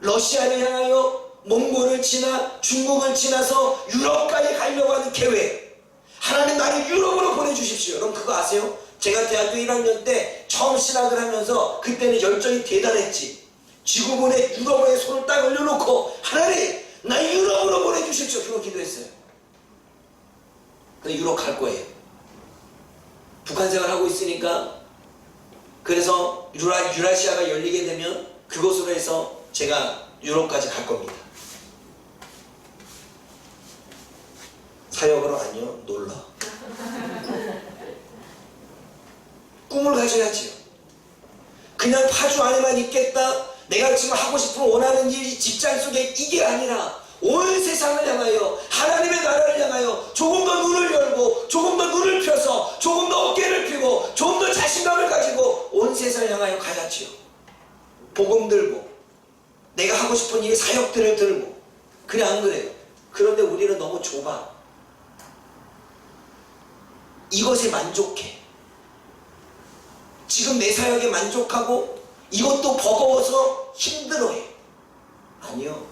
러시아를 향하여 몽골을 지나 중국을 지나서 유럽까지 가려고 하는 계획. 하나님 나를 유럽으로 보내주십시오. 여러분 그거 아세요? 제가 대학교 1학년 때 처음 신학을 하면서 그때는 열정이 대단했지. 지구본에 유럽에 손을 딱 올려놓고 하나님 나 유럽으로 보내주십시오. 그거 기도했어요. 근데 유럽 갈 거예요. 북한 생활하고 있으니까. 그래서 유라시아가 열리게 되면 그곳으로 해서 제가 유럽까지 갈 겁니다. 사역으로 아니요, 놀러. 꿈을 가져야지요. 그냥 파주 안에만 있겠다. 내가 지금 하고 싶은 원하는 일 직장 속에 이게 아니라 온 세상을 향하여 하나님의 나라를 향하여 조금 더 눈을 열고 조금 더 눈을 펴서 조금 더 어깨를 펴고 조금 더 자신감을 가지고 온 세상을 향하여 가야지요. 복음 들고 내가 하고 싶은 일 사역들을 들고. 그래 안 그래요? 그런데 우리는 너무 좁아. 이것에 만족해. 지금 내 사역에 만족하고 이것도 버거워서 힘들어해. 아니요.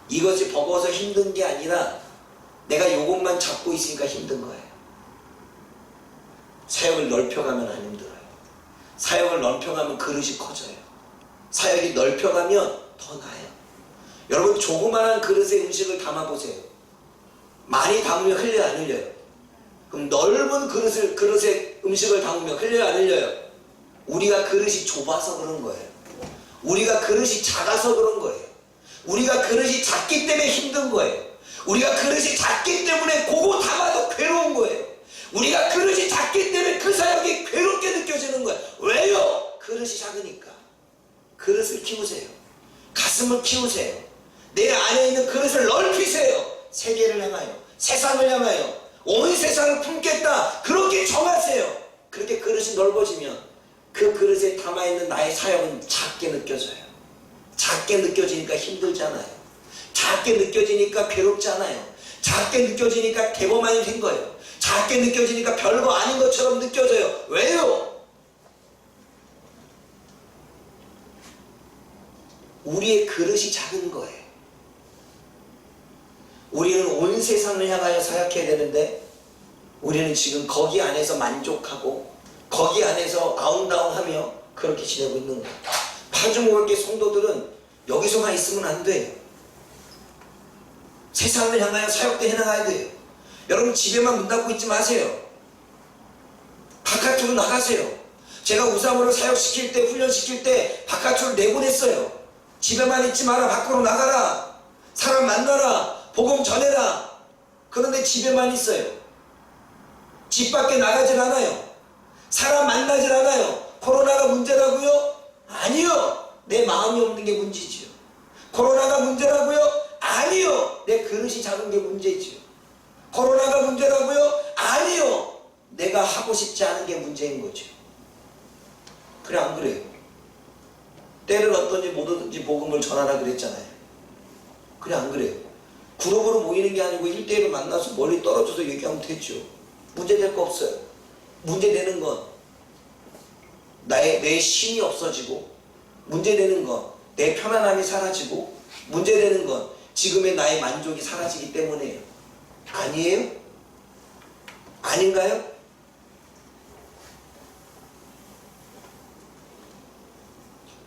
이것이 버거워서 힘든 게 아니라 내가 이것만 잡고 있으니까 힘든 거예요. 사역을 넓혀가면 안 힘들어요. 사역을 넓혀가면 그릇이 커져요. 사역이 넓혀가면 더 나아요. 여러분 조그마한 그릇에 음식을 담아보세요. 많이 담으면 흘려요 안 흘려요? 그럼 넓은 그릇에 음식을 담으면 흘려요 안 흘려요? 우리가 그릇이 좁아서 그런 거예요. 우리가 그릇이 작아서 그런 거예요. 우리가 그릇이 작기 때문에 힘든 거예요. 우리가 그릇이 작기 때문에 그거 담아도 괴로운 거예요. 우리가 그릇이 작기 때문에 그 사역이 괴롭게 느껴지는 거예요. 왜요? 그릇이 작으니까. 그릇을 키우세요. 가슴을 키우세요. 내 안에 있는 그릇을 넓히세요. 세계를 향하여, 세상을 향하여 온 세상을 품겠다. 그렇게 정하세요. 그렇게 그릇이 넓어지면 그 그릇에 담아있는 나의 사역은 작게 느껴져요. 작게 느껴지니까 힘들잖아요. 작게 느껴지니까 괴롭잖아요. 작게 느껴지니까 대범한 된 거예요. 작게 느껴지니까 별거 아닌 것처럼 느껴져요. 왜요? 우리의 그릇이 작은 거예요. 우리는 온 세상을 향하여 사역해야 되는데 우리는 지금 거기 안에서 만족하고 거기 안에서 아웅다웅하며 그렇게 지내고 있는 거예요. 파주목학교 성도들은 여기서만 있으면 안 돼요. 세상을 향하여 사역도 해나가야 돼요. 여러분 집에만 문 닫고 있지 마세요. 바깥으로 나가세요. 제가 우사모를 사역시킬 때 훈련시킬 때 바깥으로 내보냈어요. 집에만 있지 마라. 밖으로 나가라. 사람 만나라. 복음 전해라. 그런데 집에만 있어요. 집 밖에 나가질 않아요. 사람 만나질 않아요. 코로나가 문제라고요? 아니요. 내 마음이 없는 게 문제지요. 코로나가 문제라고요? 아니요. 내 그릇이 작은 게 문제지요. 코로나가 문제라고요? 아니요. 내가 하고 싶지 않은 게 문제인 거죠. 그래 안 그래요? 때를 얻든지 못 얻든지 복음을 전하라 그랬잖아요. 그래 안 그래요? 그룹으로 모이는 게 아니고 1대1로 만나서 멀리 떨어져서 얘기하면 되죠. 문제될 거 없어요. 문제되는 건 내 신이 없어지고, 문제되는 건 내 편안함이 사라지고, 문제되는 건 지금의 나의 만족이 사라지기 때문이에요. 아니에요? 아닌가요?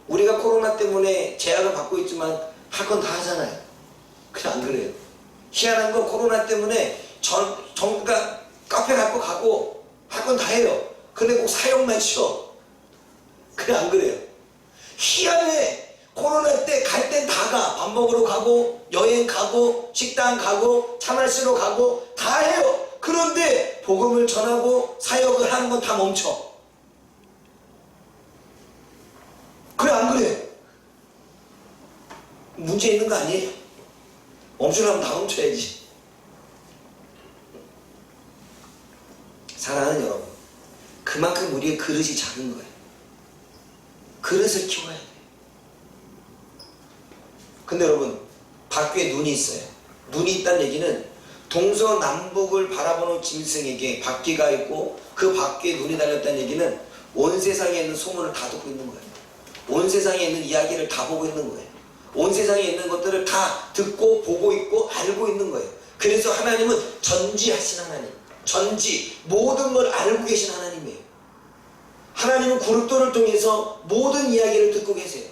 우리가 코로나 때문에 제약을 받고 있지만 할 건 다 하잖아요. 그래 안 그래요? 희한한 건 코로나 때문에 정부가 카페 갈 거 가고 할 건 다 해요. 근데 꼭 사역만 쉬어. 그래 안 그래요? 희한해. 코로나 때 갈 땐 다 가. 밥 먹으러 가고 여행 가고 식당 가고 차 마시러 가고 다 해요. 그런데 복음을 전하고 사역을 하는 건 다 멈춰. 문제 있는 거 아니에요? 멈추려면 다 멈춰야지. 사랑하는 여러분, 그만큼 우리의 그릇이 작은 거예요. 그릇을 키워야 돼요. 근데 여러분, 밖에 눈이 있어요. 눈이 있다는 얘기는 동서남북을 바라보는 짐승에게 바퀴가 있고 그 바퀴에 눈이 달렸다는 얘기는 온 세상에 있는 소문을 다 듣고 있는 거예요. 온 세상에 있는 이야기를 다 보고 있는 거예요. 온 세상에 있는 것들을 다 듣고 보고 있고 알고 있는 거예요. 그래서 하나님은 전지하신 하나님, 전지, 모든 걸 알고 계신 하나님이에요. 하나님은 구름돌을 통해서 모든 이야기를 듣고 계세요.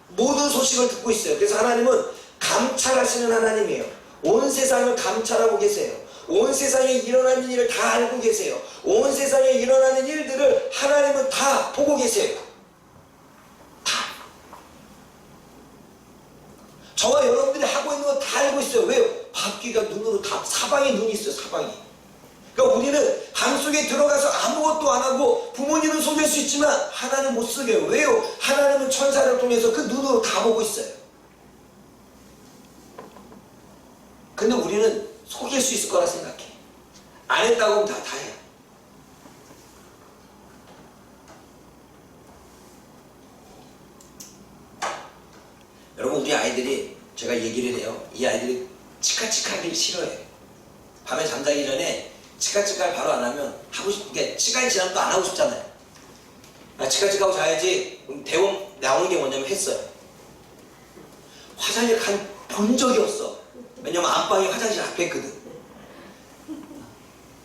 모든 소식을 듣고 있어요. 그래서 하나님은 감찰하시는 하나님이에요. 온 세상을 감찰하고 계세요. 온 세상에 일어나는 일을 다 알고 계세요. 온 세상에 일어나는 일들을 하나님은 다 보고 계세요. 다. 저와 여러분들이 하고 있는 거 다 알고 있어요. 왜요? 바퀴가 눈으로 다, 사방에 눈이 있어요. 사방에. 그러니까 우리는 방 속에 들어가서 아무것도 안 하고 부모님은 속일 수 있지만 하나님 못 속여요. 왜요? 하나님은 천사를 통해서 그 눈으로 다 보고 있어요. 근데 우리는 속일 수 있을 거라 생각해. 안 했다고 하면 다 해요. 여러분, 우리 아이들이, 제가 얘기를 해요. 이 아이들이 치카치카하기를 싫어해요. 밤에 잠자기 전에 치카치카를 바로 안 하면 하고 싶게, 시간이 지나면 또 안 하고 싶잖아요. 치카치카하고 자야지. 대원 나오는 게 뭐냐면 했어요. 화장실 본 적이 없어. 왜냐면 안방이 화장실 앞에 있거든.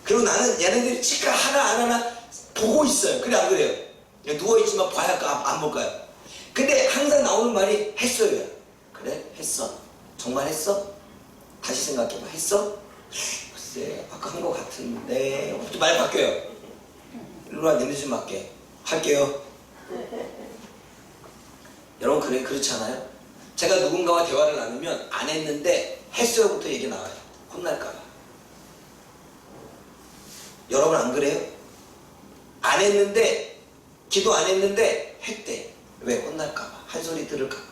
그리고 나는 얘네들이 치과 하나 안 하나 보고 있어요. 그래 안 그래요? 누워있지만 봐야 할까 안 볼까요? 근데 항상 나오는 말이 했어요. 그래? 했어? 정말 했어? 다시 생각해봐. 했어? 글쎄 아까 한 거 같은데. 말 바뀌어요. 일로 와, 니네 좀 맞게 할게요. 여러분, 그렇지 않아요? 제가 누군가와 대화를 나누면 안 했는데 했어요부터 얘기 나와요. 혼날까봐. 여러분 안 그래요? 안 했는데, 기도 안 했는데 했대. 왜? 혼날까봐. 한 소리 들을까봐.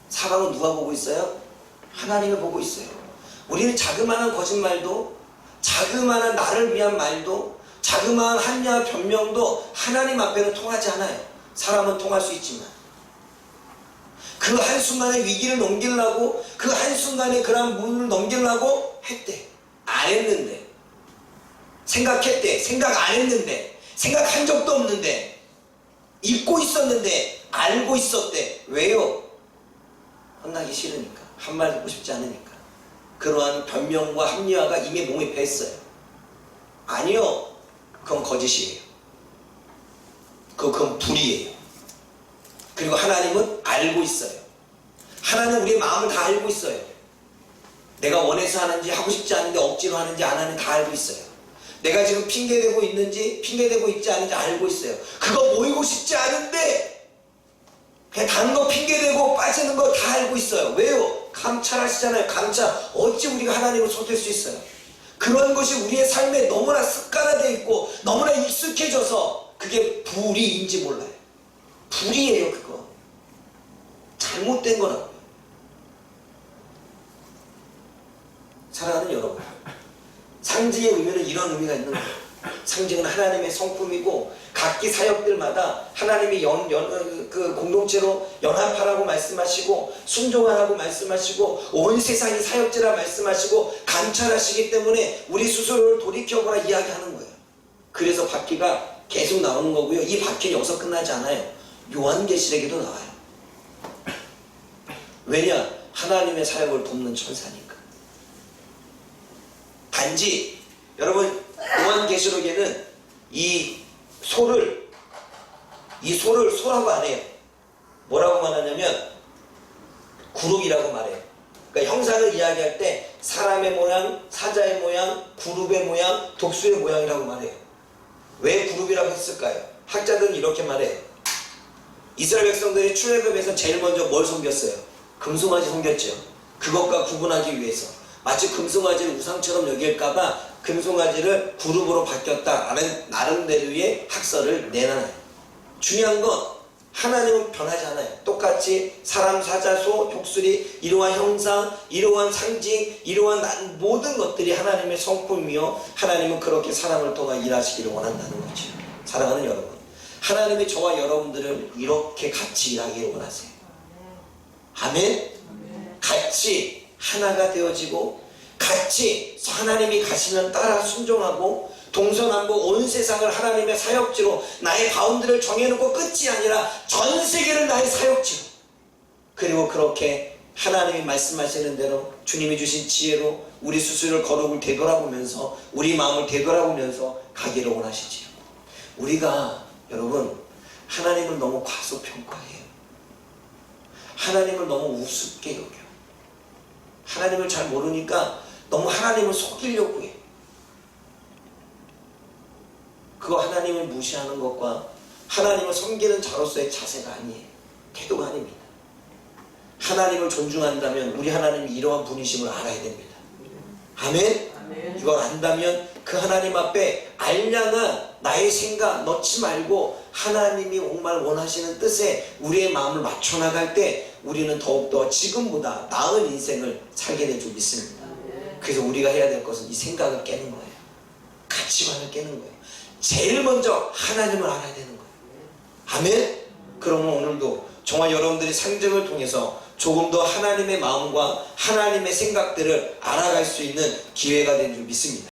사방은 누가 보고 있어요? 하나님이 보고 있어요. 우리는 자그마한 거짓말도, 자그마한 나를 위한 말도, 자그마한 한야와 변명도 하나님 앞에는 통하지 않아요. 사람은 통할 수 있지만 그 한순간에 위기를 넘기려고, 그 한순간에 그런 문을 넘기려고 했대. 안 했는데. 생각했대. 생각 안 했는데. 생각한 적도 없는데. 잊고 있었는데. 알고 있었대. 왜요? 혼나기 싫으니까. 한 말 듣고 싶지 않으니까. 그러한 변명과 합리화가 이미 몸에 뱄어요. 아니요. 그건 거짓이에요. 그건 불이에요. 그리고 하나님은 알고 있어요. 하나님은 우리의 마음을 다 알고 있어요. 내가 원해서 하는지, 하고 싶지 않은데 억지로 하는지 안 하는지 다 알고 있어요. 내가 지금 핑계대고 있는지 핑계대고 있지 않은지 알고 있어요. 그거 모이고 싶지 않은데 그냥 다른 거 핑계대고 빠지는 거 다 알고 있어요. 왜요? 감찰하시잖아요. 감찰. 어찌 우리가 하나님을 속일 수 있어요? 그런 것이 우리의 삶에 너무나 습관화되어 있고 너무나 익숙해져서 그게 불의인지 몰라요. 불이에요. 그거 잘못된 거라고요. 사랑하는 여러분, 상징의 의미는 이런 의미가 있는 거예요. 상징은 하나님의 성품이고 각기 사역들마다 하나님이 그 공동체로 연합하라고 말씀하시고 순종하라고 말씀하시고 온 세상이 사역지라 말씀하시고 감찰하시기 때문에 우리 스스로를 돌이켜보라 이야기하는 거예요. 그래서 바퀴가 계속 나오는 거고요. 이 바퀴는 여기서 끝나지 않아요. 요한계시록에도 나와요. 왜냐? 하나님의 사역을 돕는 천사니까. 단지 여러분, 요한계시록에는 이 소를 소라고 안 해요. 뭐라고 말하냐면 그룹이라고 말해요. 그러니까 형상을 이야기할 때 사람의 모양, 사자의 모양, 그룹의 모양, 독수의 모양이라고 말해요. 왜 그룹이라고 했을까요? 학자들은 이렇게 말해요. 이스라엘 백성들이 출애굽에서 제일 먼저 뭘 섬겼어요? 금송아지 섬겼죠. 그것과 구분하기 위해서. 마치 금송아지를 우상처럼 여길까봐 금송아지를 그룹으로 바뀌었다라는 나름대로의 학설을 내놔요. 중요한 건 하나님은 변하지 않아요. 똑같이 사람, 사자, 소, 독수리, 이러한 형상, 이러한 상징, 이러한 모든 것들이 하나님의 성품이요, 하나님은 그렇게 사람을 통해 일하시기를 원한다는 거죠. 사랑하는 여러분, 하나님이 저와 여러분들을 이렇게 같이 일하기를 원하세요. 아멘? 같이 하나가 되어지고 같이 하나님이 가시면 따라 순종하고 동서남북 온 세상을 하나님의 사역지로, 나의 바운드를 정해놓고 끝이 아니라 전 세계를 나의 사역지로, 그리고 그렇게 하나님이 말씀하시는 대로 주님이 주신 지혜로 우리 스스로를 거룩을 되돌아보면서 우리 마음을 되돌아보면서 가기를 원하시지요. 우리가 여러분 하나님을 너무 과소평가해요. 하나님을 너무 우습게 여겨요. 하나님을 잘 모르니까 너무 하나님을 속이려고 해요. 그거 하나님을 무시하는 것과 하나님을 섬기는 자로서의 자세가 아니에요. 태도가 아닙니다. 하나님을 존중한다면 우리 하나님이 이러한 분이심을 알아야 됩니다. 아멘? 이걸 안다면 그 하나님 앞에 알량한 나의 생각 넣지 말고 하나님이 정말 원하시는 뜻에 우리의 마음을 맞춰 나갈 때 우리는 더욱더 지금보다 나은 인생을 살게 될 줄 믿습니다. 그래서 우리가 해야 될 것은 이 생각을 깨는 거예요. 가치관을 깨는 거예요. 제일 먼저 하나님을 알아야 되는 거예요. 아멘? 그러면 오늘도 정말 여러분들이 상정을 통해서 조금 더 하나님의 마음과 하나님의 생각들을 알아갈 수 있는 기회가 된 줄 믿습니다.